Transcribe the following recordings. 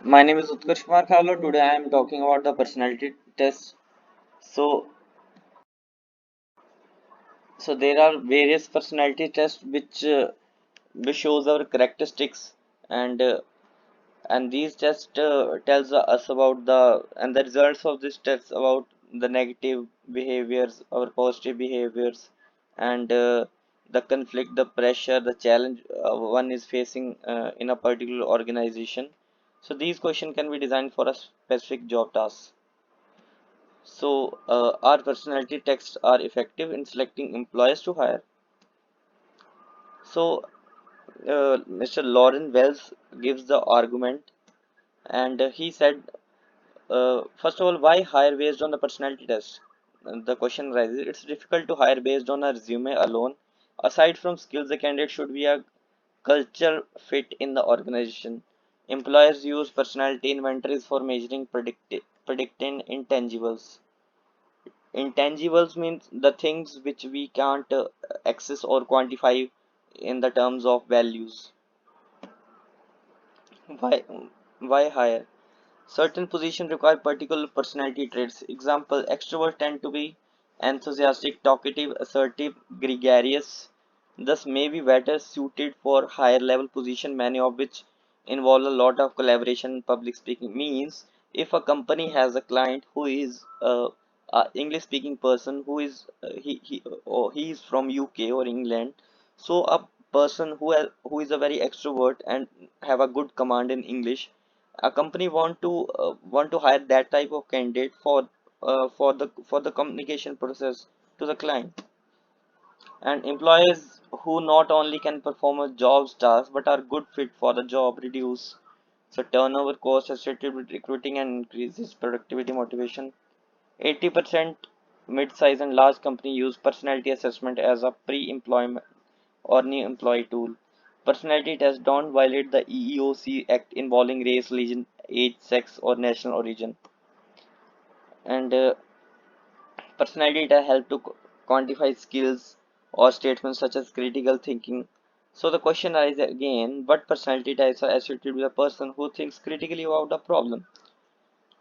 My name is Utkarsh Kumar Khavla. Today I am talking about the personality test. So, so there are various personality tests which shows our characteristics, and uh, and these tests tells us about the results of this test about the negative behaviors or positive behaviors, and the conflict, the pressure, the challenge one is facing in a particular organization. So these questions can be designed for a specific job task. So, our personality tests are effective in selecting employers to hire. So, Mr. Lauren Wells gives the argument, and he said, first of all, why hire based on the personality test? And the question arises, it's difficult to hire based on a resume alone. Aside from skills, the candidate should be a culture fit in the organization. Employers use personality inventories for measuring predicting intangibles. Intangibles means the things which we can't access or quantify in the terms of values. Why, why hire? Certain positions require particular personality traits. Example, extroverts tend to be enthusiastic, talkative, assertive, gregarious, thus may be better suited for higher level position, many of which involve a lot of collaboration and public speaking. Means if a company has a client who is a English speaking person who is he is from UK or England, so a person who is a very extrovert and have a good command in English, a company want to hire that type of candidate for the communication process to the client. And employees who not only can perform a job's task but are good fit for the job reduce so turnover cost associated with recruiting and increases productivity motivation. 80% mid-size and large company use personality assessment as a pre-employment or new employee tool. Personality tests don't violate the EEOC Act involving race, religion, age, sex, or national origin. And personality tests help to quantify skills or statements such as critical thinking. So the question arises again: what personality types are associated with a person who thinks critically about a problem?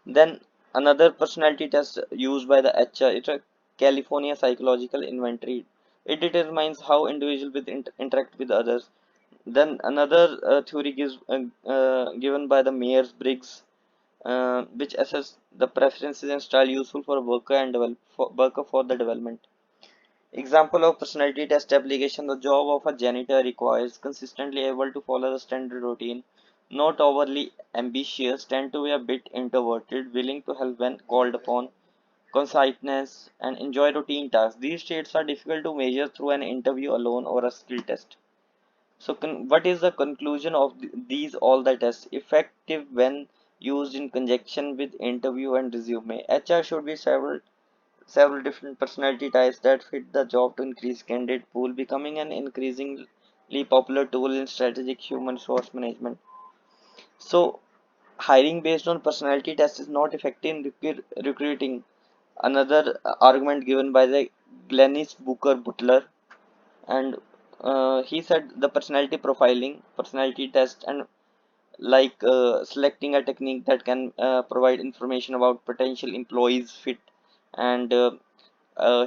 Then another personality test used by the HR is a California Psychological Inventory. It determines how individuals with interact with others. Then another theory given by the Myers-Briggs, which assess the preferences and style useful for a worker and worker for the development. Example of personality test application: the job of a janitor requires consistently able to follow the standard routine, not overly ambitious, tend to be a bit introverted, willing to help when called upon, conciseness, and enjoy routine tasks. These traits are difficult to measure through an interview alone or a skill test. So, what is the conclusion of these all the tests? Effective when used in conjunction with interview and resume. HR should be several different personality types that fit the job to increase candidate pool, becoming an increasingly popular tool in strategic human resource management. So, hiring based on personality test is not effective in recruiting. Another argument given by the Glennis Booker Butler, and he said the personality profiling, personality test, and selecting a technique that can provide information about potential employees fit and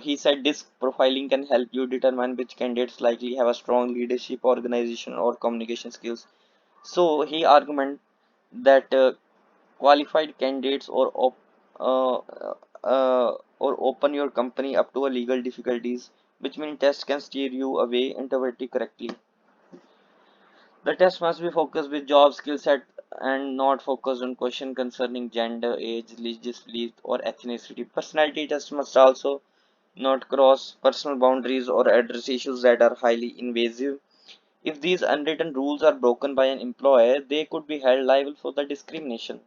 he said disk profiling can help you determine which candidates likely have a strong leadership, organization, or communication skills. So he argument that qualified candidates uh, or open your company up to a legal difficulties, which means tests can steer you away interpreting correctly. The test must be focused with job skill set and not focused on question concerning gender, age, religious belief, or ethnicity. Personality test must also not cross personal boundaries or address issues that are highly invasive. If these unwritten rules are broken by an employer, they could be held liable for the discrimination.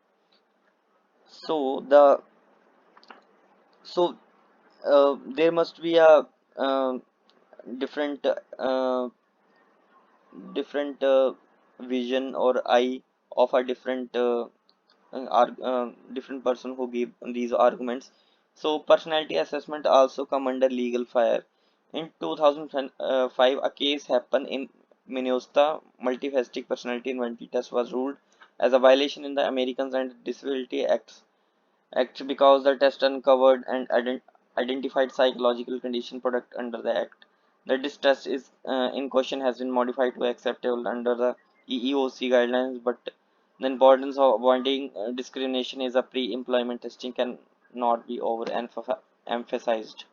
So there must be a uh, different different vision or eye of a different person who give these arguments. So personality assessment also come under legal fire. In 2005, a case happened in Minnesota. Multifaceted personality inventory test was ruled as a violation in the Americans and Disability Act because the test uncovered and identified psychological condition product under the act. The this test is in question has been modified to acceptable under the EEOC guidelines, but the importance of avoiding discrimination is a pre-employment testing can not be emphasized.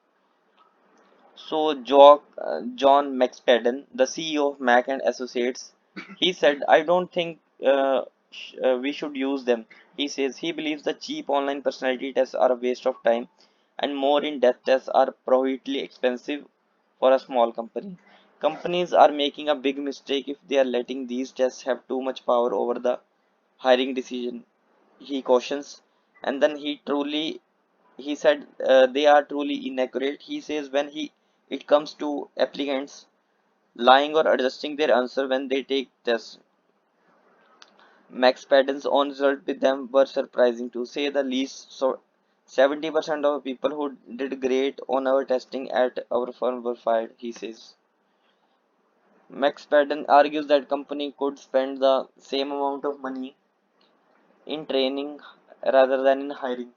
So John McSpadden, the CEO of Mac and Associates, he said, "I don't think we should use them." He says he believes the cheap online personality tests are a waste of time, and more in-depth tests are prohibitively expensive for a small company. Companies are making a big mistake if they are letting these tests have too much power over the hiring decision. He cautions, and then he said they are truly inaccurate. He says when he it comes to applicants lying or adjusting their answer when they take tests, Max Padden's own result with them were surprising to say the least. So 70% of people who did great on our testing at our firm were fired, he says. Max Padden argues that company could spend the same amount of money in training rather than in hiring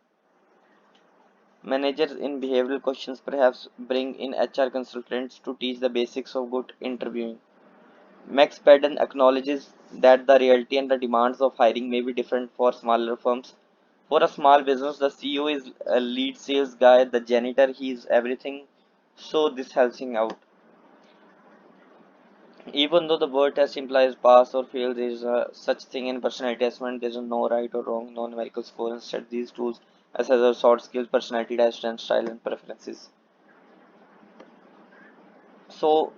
managers in behavioral questions, perhaps bring in HR consultants to teach the basics of good interviewing. Max Padden acknowledges that the reality and the demands of hiring may be different for smaller firms. For a small business, the CEO is a lead sales guy, the janitor, he is everything. So this helps him out. Even though the word test implies pass or fail, there is a such thing in personality assessment. There is no right or wrong, no numerical score. Instead, these tools assess our soft skills, personality type, strength, style, and preferences. So,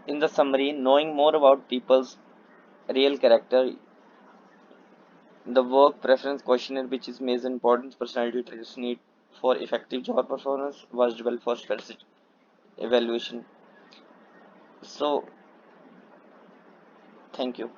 in the summary, knowing more about people's real character, the work preference questionnaire, which is measures important personality traits need for effective job performance, was developed for specific evaluation. So, thank you.